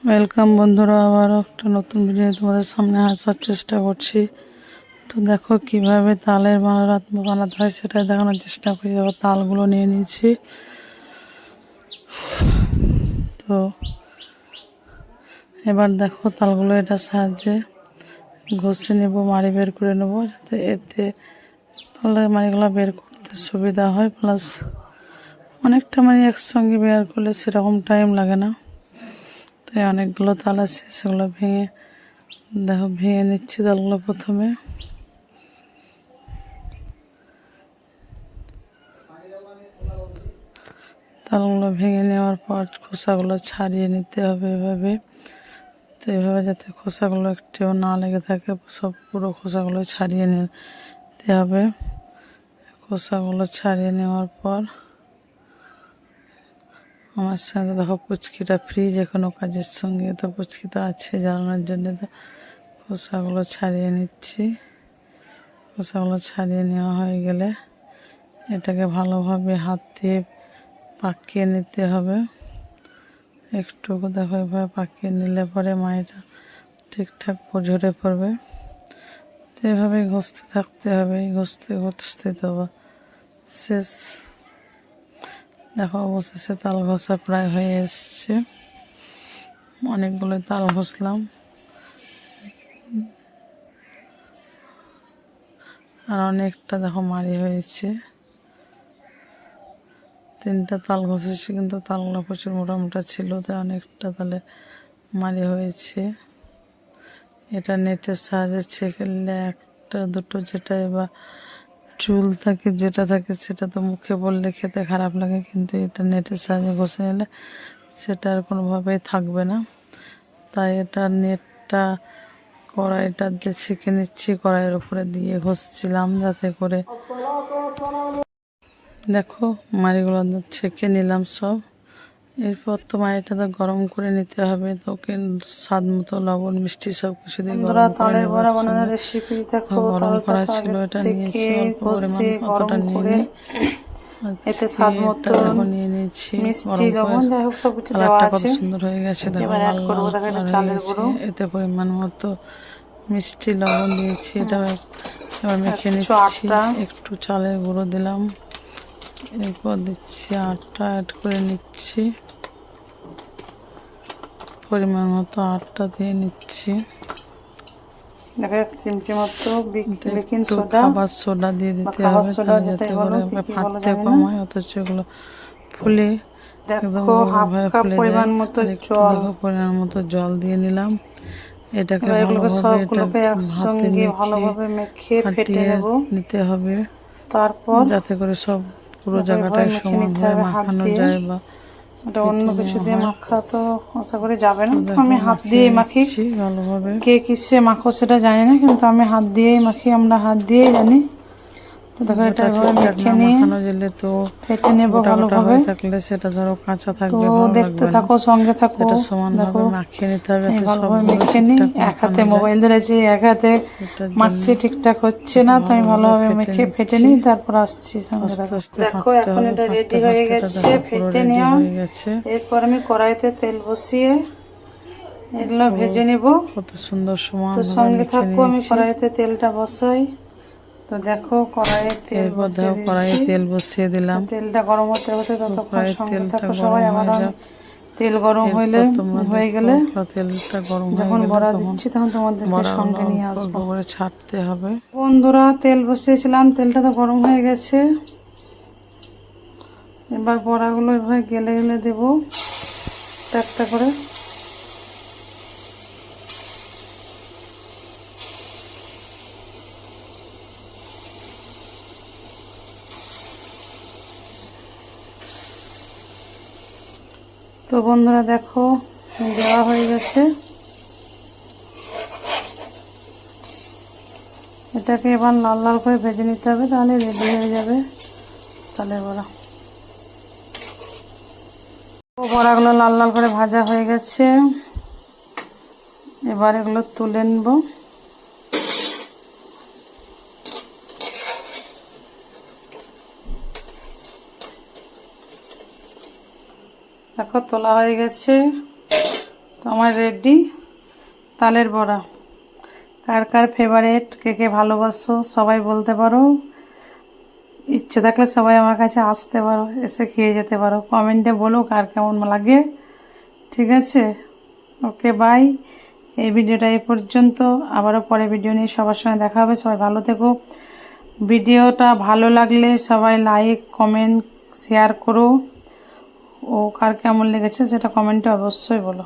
Welcome বন্ধুরা, আবার একটা নতুন ভিডিও তোমাদের সামনে আসার চেষ্টা করছি। তো দেখো কিভাবে তালের বানাতে হয় সেটাই দেখানোর চেষ্টা করি। দেখো তালগুলো নিয়ে নিয়েছি। তো এবার দেখো তালগুলো এটার সাহায্যে ঘষে নেব, মাড়ি বের করে নেব, যাতে এতে তালের মাড়িগুলো বের করতে সুবিধা হয়। প্লাস অনেকটা মাড়ি একসঙ্গে বের করলে সেরকম টাইম লাগে না। তাই অনেকগুলো তাল আছে, সেগুলো ভেঙে নিচ্ছি তালগুলো। প্রথমে তালগুলো ভেঙে নেওয়ার পর খোসাগুলো ছাড়িয়ে নিতে হবে এভাবে। তো এভাবে যাতে খোসাগুলো একটুও না লেগে থাকে, সব পুরো খোসাগুলো ছাড়িয়ে নিতে হবে। খোসাগুলো ছাড়িয়ে নেওয়ার পর আমার সঙ্গে দেখো পুচকিটা ফ্রি, যে কোনো কাজের সঙ্গে তো পুচকি তো আছে জ্বালানোর জন্য। তো খোসাগুলো ছাড়িয়ে নিচ্ছি। খোসাগুলো ছাড়িয়ে নেওয়া হয়ে গেলে এটাকে ভালোভাবে হাত দিয়ে পাকিয়ে নিতে হবে। একটু দেখো এভাবে পাকিয়ে নিলে পরে মাড়িটা ঠিকঠাক ঝরে পড়বে। তো এভাবে ঘষতে থাকতে হবে, ঘষতে তো শেষ। দেখো অবশেষে তাল ঘষা প্রায় হয়ে এসছে। অনেকগুলো তাল ঘষলাম, আর অনেকটা দেখো মাড়ি হয়েছে। 3টা তাল ঘষেছি, কিন্তু তালগুলো প্রচুর মোটা মোটা ছিল, তাই অনেকটা তালে মাড়ি হয়েছে। এটা নেটের সাহায্যে ছেঁকলে একটা দুটো যেটা বা চুল থাকে যেটা থাকে সেটা তো মুখে বললে খেতে খারাপ লাগে, কিন্তু এটা নেটের সাহায্যে ঘষে নিলে সেটা আর কোনোভাবেই থাকবে না। তাই এটা নেটটা কড়াইটা দিয়ে ছেঁকে নিচ্ছি, কড়াইয়ের উপরে দিয়ে ঘষছিলাম যাতে করে। দেখো মাড়িগুলো ছেঁকে নিলাম সব। এরপর তো মাড়িটা তো গরম করে নিতে হবে। তো ওকে স্বাদ মতো লবণ মিষ্টি সব কিছু দিয়ে গরম করে নেব একসঙ্গে। গরম করা ছিল, এটা নিয়েছি অল্প পরিমাণ, অতটা নিয়ে নিই। এতে স্বাদ মতো দেখো নিয়ে নিয়েছি মিষ্টি গরম করে। লবণ যাই হোক সব কিছু দেওয়া কালারটা কত আছে। সুন্দর হয়ে গেছে, দেখো এবার লাল অ্যাড করবো লাল দেখো এটা কালার হয়ে চালের গেছে। গুঁড়ো, এতে পরিমাণ মতো মিষ্টি লবণ দিয়েছি। এটা এবার আর মেখে কিছু নিচ্ছি। আটা, একটু চালের গুঁড়ো দিলাম, এরপর দিচ্ছি আটা, অ্যাড করে নিচ্ছি। পরিমাণ মতো আটা দিয়ে নিচ্ছি। দেখো 1 চিমচি মতো বেকিং একটু সোডা খাবার সোডা দিয়ে বা দিতে খাবার হবে, সোডা তাহলে যাতে যেটাই বলো, করে কি কি বলো ফাটতে জানি না। কম হয়, অথচ এগুলো ফুলে একদম দেখো গোল গোল 1/2 ভাবে কাপ ফুলে যায়। পরিমাণ মতো আর একটু জল। দেখো পরিমাণ মতো জল দিয়ে নিলাম। এটাকে এবার এগুলোকে ভালোভাবে সবগুলোকে হাতে একসঙ্গে মেখে ভালোভাবে মেখে ফেটে ফাটিয়ে নেব। নিতে হবে, তারপর যাতে করে সব পুরো দেখো এভাবে জায়গাটায় মেখে নিতে সমানভাবে হবে হাত মাখানো দিয়ে। যায় বা এটা অন্য ফেটে কিছু নেওয়া দিয়ে হয়। মাখা তো আশা করি যাবে না, তো তো দেখো আমি হাত মাখিয়ে দিয়েই মাখি। নিচ্ছি ভালোভাবে। কে কিসে মাখো সেটা জানি না, কিন্তু আমি হাত দিয়েই মাখি, আমরা হাত দিয়েই জানি। তো দেখো এটা ওটা এভাবে ঠিকঠাক মেখে না নিয়ে মাখানো গেলে তো ফেটে নেব গোটা গোটা ভালোভাবে। হয়ে থাকলে সেটা ধরো কাঁচা তো থাকবে, ভালো দেখতে লাগবে না। থাকো, সঙ্গে তো থাকো। এটা দেখো সমানভাবে মাখিয়ে নিতে হবে, আমি যাতে ভালোভাবে সবগুলো মেখে নিই। ঠিকঠাক এক হাতে মাখানো যায়। মোবাইল ধরেছি, এক হাতে সেটার জন্য মাখছি, ঠিকঠাক হচ্ছে এটাকে না, তো আমি ভালোভাবে ফেটে মেখে ফেটে নিচ্ছি। নিই, তারপর আসছি সঙ্গে আস্তে থাকো। আস্তে দেখো ফাটতে এখন হবে, এটা ফাটতে রেডি হয়ে ফাটতে এটা গেছে দেখো পুরো ফেটে রেডি নেওয়া। হয়ে গেছে। এরপর আমি কড়াইতে তেল বসিয়ে এগুলো তো ভেজে নেব। কত সুন্দর তো সমানভাবে সঙ্গে মেখে থাকো, আমি নিয়েছি। কড়াইতে তেলটা বসাই। তো দেখো কড়াইয়ে তেল এরপর বসিয়ে দেখো দিয়েছি। কড়াইয়ে তেল বসিয়ে তো দিলাম। তেলটা গরম হতে হতে তো ততক্ষণ কড়াইয়ের সঙ্গে তেলটা থাকো সবাই। গরম আবার হয়ে আমি যাক। তেল গরম হইলে এরপর তোমরা হয়ে দেখো গেলে তেলটা গরম হয়ে যখন গেলে বড়া তখন দিচ্ছি তখন তোমাদেরকে বড়াগুলো সঙ্গে নিয়ে অল্প অল্প আসবো। করে ছাড়তে হবে। বন্ধুরা তেল বসিয়েছিলাম, তেলটা তো গরম হয়ে গেছে। এবার বড়াগুলো এভাবে গেলে গেলে দেবো একটা করে। তো বন্ধুরা দেখো দেওয়া হয়ে গেছে। এটাকে এবার লাল লাল করে ভেজে নিতে হবে, তাহলে রেডি হয়ে যাবে তালের বড়া। বড়াগুলো লাল লাল করে ভাজা হয়ে গেছে, এবার এগুলো তুলে নেব। দেখো তোলা হয়ে গেছে। তো আমার রেডি তালের বড়া। কার কার ফেভারিট, কে কে ভালোবাসো সবাই বলতে পারো। ইচ্ছে থাকলে সবাই আমার কাছে আসতে পারো, এসে খেয়ে যেতে পারো। কমেন্টে বলো কার কেমন লাগে। ঠিক আছে, ওকে বাই। এই ভিডিওটা এই পর্যন্ত, আবারও পরে ভিডিও নিয়ে সবার সঙ্গে দেখা হবে। সবাই ভালো থেকো। ভিডিওটা ভালো লাগলে সবাই লাইক কমেন্ট শেয়ার করো। ও কার কেমন লেগেছে সেটা কমেন্টে অবশ্যই বলো।